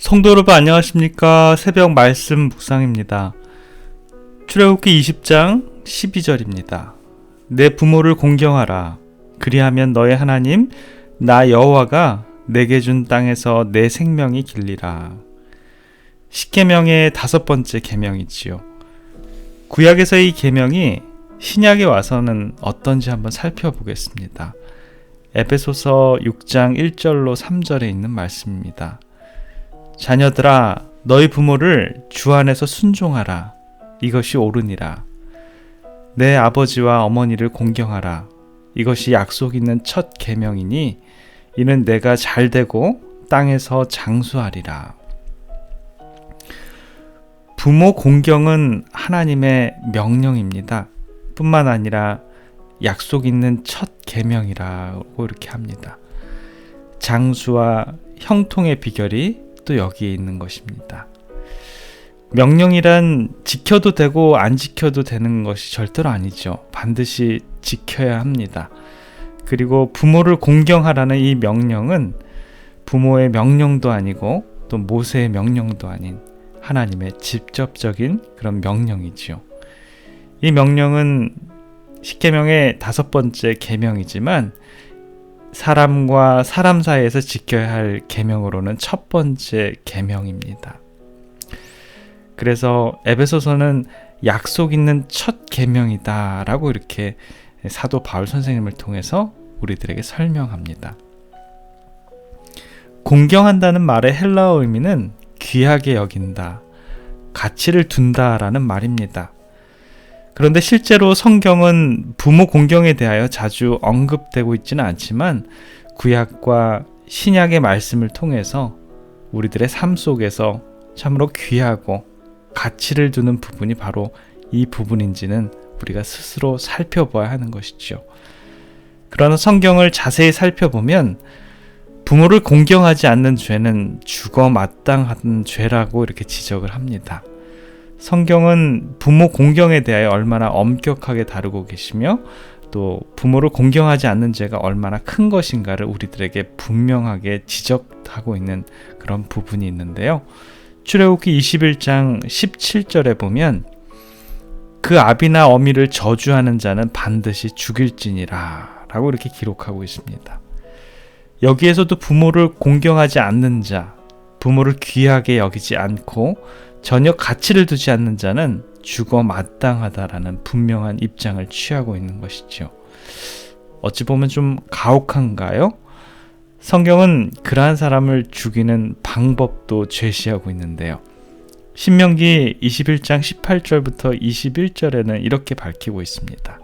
성도 여러분 안녕하십니까? 새벽 말씀 묵상입니다. 출애굽기 20장 12절입니다. 내 부모를 공경하라. 그리하면 너의 하나님 나 여호와가 내게 준 땅에서 내 생명이 길리라. 십계명의 5번째 계명이지요. 구약에서의 이 계명이 신약에 와서는 어떤지 한번 살펴보겠습니다. 에베소서 6장 1절로 3절에 있는 말씀입니다. 자녀들아 너희 부모를 주 안에서 순종하라. 이것이 옳으니라. 내 아버지와 어머니를 공경하라. 이것이 약속 있는 첫 계명이니 이는 내가 잘되고 땅에서 장수하리라. 부모 공경은 하나님의 명령입니다. 뿐만 아니라 약속 있는 첫 계명이라고 이렇게 합니다. 장수와 형통의 비결이 또 여기에 있는 것입니다. 명령이란 지켜도 되고 안 지켜도 되는 것이 절대로 아니죠. 반드시 지켜야 합니다. 그리고 부모를 공경하라는 이 명령은 부모의 명령도 아니고 또 모세의 명령도 아닌 하나님의 직접적인 그런 명령이지요. 이 명령은 십계명의 5번째 계명이지만 사람과 사람 사이에서 지켜야 할 계명으로는 첫 번째 계명입니다. 그래서 에베소서는 약속 있는 첫 계명이다라고 이렇게 사도 바울 선생님을 통해서 우리들에게 설명합니다. 공경한다는 말의 헬라어 의미는 귀하게 여긴다, 가치를 둔다라는 말입니다. 그런데 실제로 성경은 부모 공경에 대하여 자주 언급되고 있지는 않지만 구약과 신약의 말씀을 통해서 우리들의 삶 속에서 참으로 귀하고 가치를 두는 부분이 바로 이 부분인지는 우리가 스스로 살펴봐야 하는 것이죠. 그러나 성경을 자세히 살펴보면 부모를 공경하지 않는 죄는 죽어 마땅한 죄라고 이렇게 지적을 합니다. 성경은 부모 공경에 대하여 얼마나 엄격하게 다루고 계시며 또 부모를 공경하지 않는 죄가 얼마나 큰 것인가를 우리들에게 분명하게 지적하고 있는 그런 부분이 있는데요. 출애굽기 21장 17절에 보면 그 아비나 어미를 저주하는 자는 반드시 죽일지니라 라고 이렇게 기록하고 있습니다. 여기에서도 부모를 공경하지 않는 자, 부모를 귀하게 여기지 않고 전혀 가치를 두지 않는 자는 죽어 마땅하다라는 분명한 입장을 취하고 있는 것이죠. 어찌 보면 좀 가혹한가요? 성경은 그러한 사람을 죽이는 방법도 제시하고 있는데요. 신명기 21장 18절부터 21절에는 이렇게 밝히고 있습니다.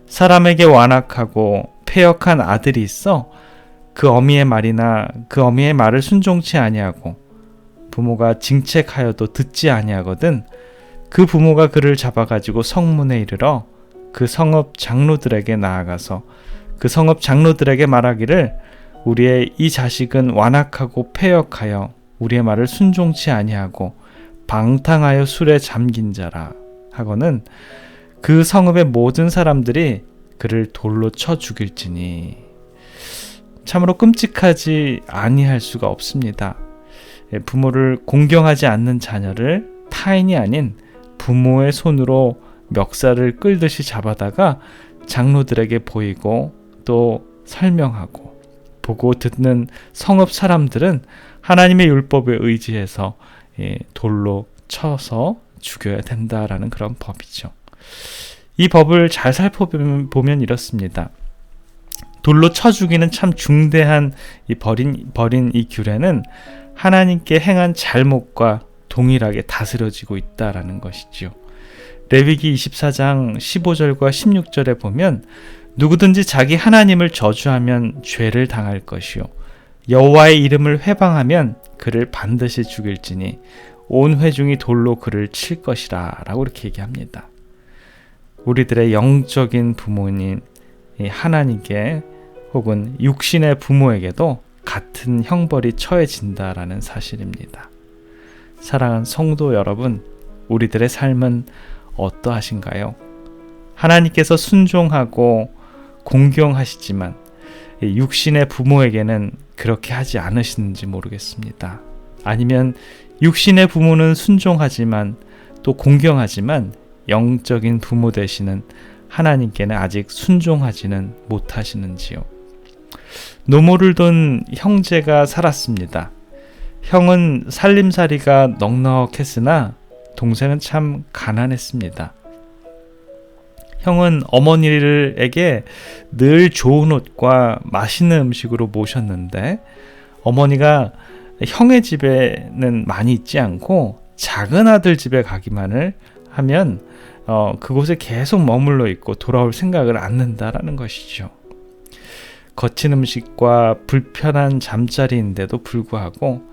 사람에게 완악하고 패역한 아들이 있어 그 어미의 말이나 그 어미의 말을 순종치 아니하고 부모가 징책하여도 듣지 아니하거든 그 부모가 그를 잡아가지고 성문에 이르러 그 성읍 장로들에게 나아가서 그 성읍 장로들에게 말하기를 우리의 이 자식은 완악하고 패역하여 우리의 말을 순종치 아니하고 방탕하여 술에 잠긴 자라 하고는 그 성읍의 모든 사람들이 그를 돌로 쳐 죽일지니. 참으로 끔찍하지 아니할 수가 없습니다. 부모를 공경하지 않는 자녀를 타인이 아닌 부모의 손으로 멱살을 끌듯이 잡아다가 장로들에게 보이고 또 설명하고 보고 듣는 성읍 사람들은 하나님의 율법에 의지해서 돌로 쳐서 죽여야 된다라는 그런 법이죠. 이 법을 잘 살펴보면 이렇습니다. 돌로 쳐 죽이는 참 중대한 이 버린 이 규례는 하나님께 행한 잘못과 동일하게 다스려지고 있다라는 것이지요. 레위기 24장 15절과 16절에 보면 누구든지 자기 하나님을 저주하면 죄를 당할 것이요 여호와의 이름을 회방하면 그를 반드시 죽일지니 온 회중이 돌로 그를 칠 것이라 라고 이렇게 얘기합니다. 우리들의 영적인 부모님 하나님께 혹은 육신의 부모에게도 같은 형벌이 처해진다라는 사실입니다. 사랑하는 성도 여러분, 우리들의 삶은 어떠하신가요? 하나님께서 순종하고 공경하시지만 육신의 부모에게는 그렇게 하지 않으시는지 모르겠습니다. 아니면 육신의 부모는 순종하지만 또 공경하지만 영적인 부모 되시는 하나님께는 아직 순종하지는 못하시는지요. 노모를 둔 형제가 살았습니다. 형은 살림살이가 넉넉했으나 동생은 참 가난했습니다. 형은 어머니에게 늘 좋은 옷과 맛있는 음식으로 모셨는데 어머니가 형의 집에는 많이 있지 않고 작은 아들 집에 가기만을 하면 그곳에 계속 머물러 있고 돌아올 생각을 않는다라는 것이죠. 거친 음식과 불편한 잠자리인데도 불구하고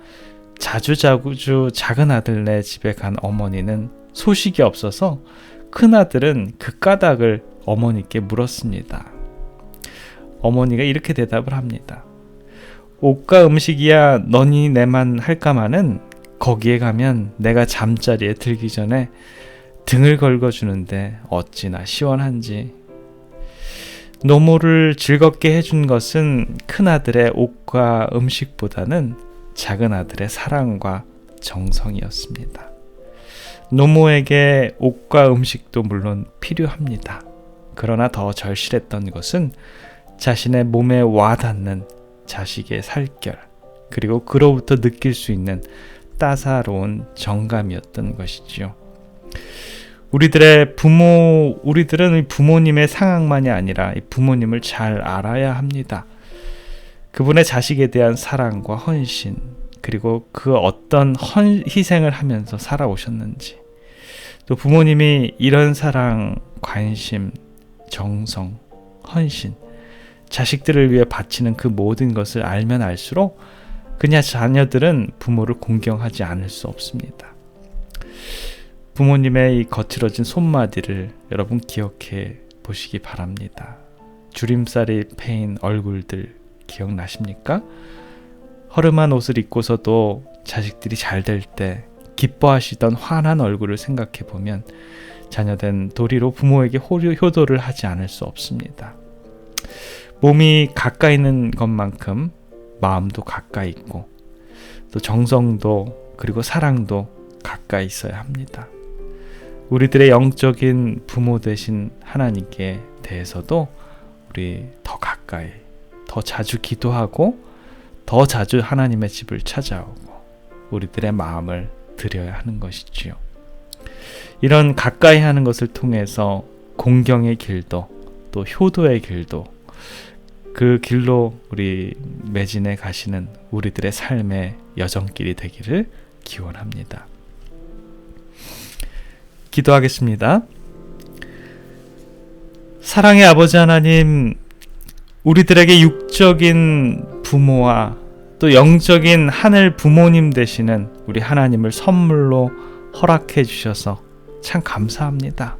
자주 작은 아들네 집에 간 어머니는 소식이 없어서 큰 아들은 그 까닭을 어머니께 물었습니다. 어머니가 이렇게 대답을 합니다. 옷과 음식이야 너니 내만 할까마는 거기에 가면 내가 잠자리에 들기 전에 등을 긁어주는데 어찌나 시원한지. 노모를 즐겁게 해준 것은 큰아들의 옷과 음식보다는 작은아들의 사랑과 정성이었습니다. 노모에게 옷과 음식도 물론 필요합니다. 그러나 더 절실했던 것은 자신의 몸에 와닿는 자식의 살결, 그리고 그로부터 느낄 수 있는 따사로운 정감이었던 것이지요. 우리들은 부모님의 상황만이 아니라 부모님을 잘 알아야 합니다. 그분의 자식에 대한 사랑과 헌신, 그리고 그 어떤 희생을 하면서 살아오셨는지, 또 부모님이 이런 사랑, 관심, 정성, 헌신, 자식들을 위해 바치는 그 모든 것을 알면 알수록 그냥 자녀들은 부모를 공경하지 않을 수 없습니다. 부모님의 이 거칠어진 손마디를 여러분 기억해 보시기 바랍니다. 주림살이 패인 얼굴들 기억나십니까? 허름한 옷을 입고서도 자식들이 잘 될 때 기뻐하시던 환한 얼굴을 생각해 보면 자녀된 도리로 부모에게 효도를 하지 않을 수 없습니다. 몸이 가까이 있는 것만큼 마음도 가까이 있고 또 정성도 그리고 사랑도 가까이 있어야 합니다. 우리들의 영적인 부모 되신 하나님께 대해서도 우리 더 가까이, 더 자주 기도하고 더 자주 하나님의 집을 찾아오고 우리들의 마음을 드려야 하는 것이지요. 이런 가까이 하는 것을 통해서 공경의 길도 또 효도의 길도 그 길로 우리 매진해 가시는 우리들의 삶의 여정길이 되기를 기원합니다. 기도하겠습니다. 사랑의 아버지 하나님, 우리들에게 육적인 부모와 또 영적인 하늘 부모님 되시는 우리 하나님을 선물로 허락해 주셔서 참 감사합니다.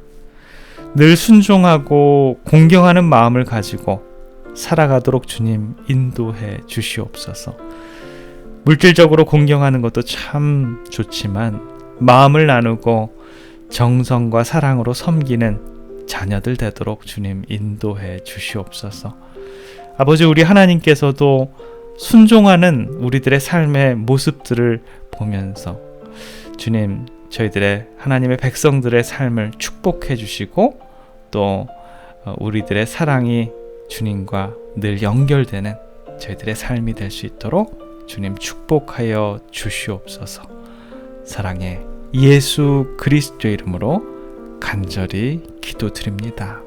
늘 순종하고 공경하는 마음을 가지고 살아가도록 주님 인도해 주시옵소서. 물질적으로 공경하는 것도 참 좋지만 마음을 나누고 정성과 사랑으로 섬기는 자녀들 되도록 주님 인도해 주시옵소서. 아버지, 우리 하나님께서도 순종하는 우리들의 삶의 모습들을 보면서 주님, 저희들의 하나님의 백성들의 삶을 축복해 주시고 또 우리들의 사랑이 주님과 늘 연결되는 저희들의 삶이 될 수 있도록 주님 축복하여 주시옵소서. 사랑의 예수 그리스도의 이름으로 간절히 기도드립니다.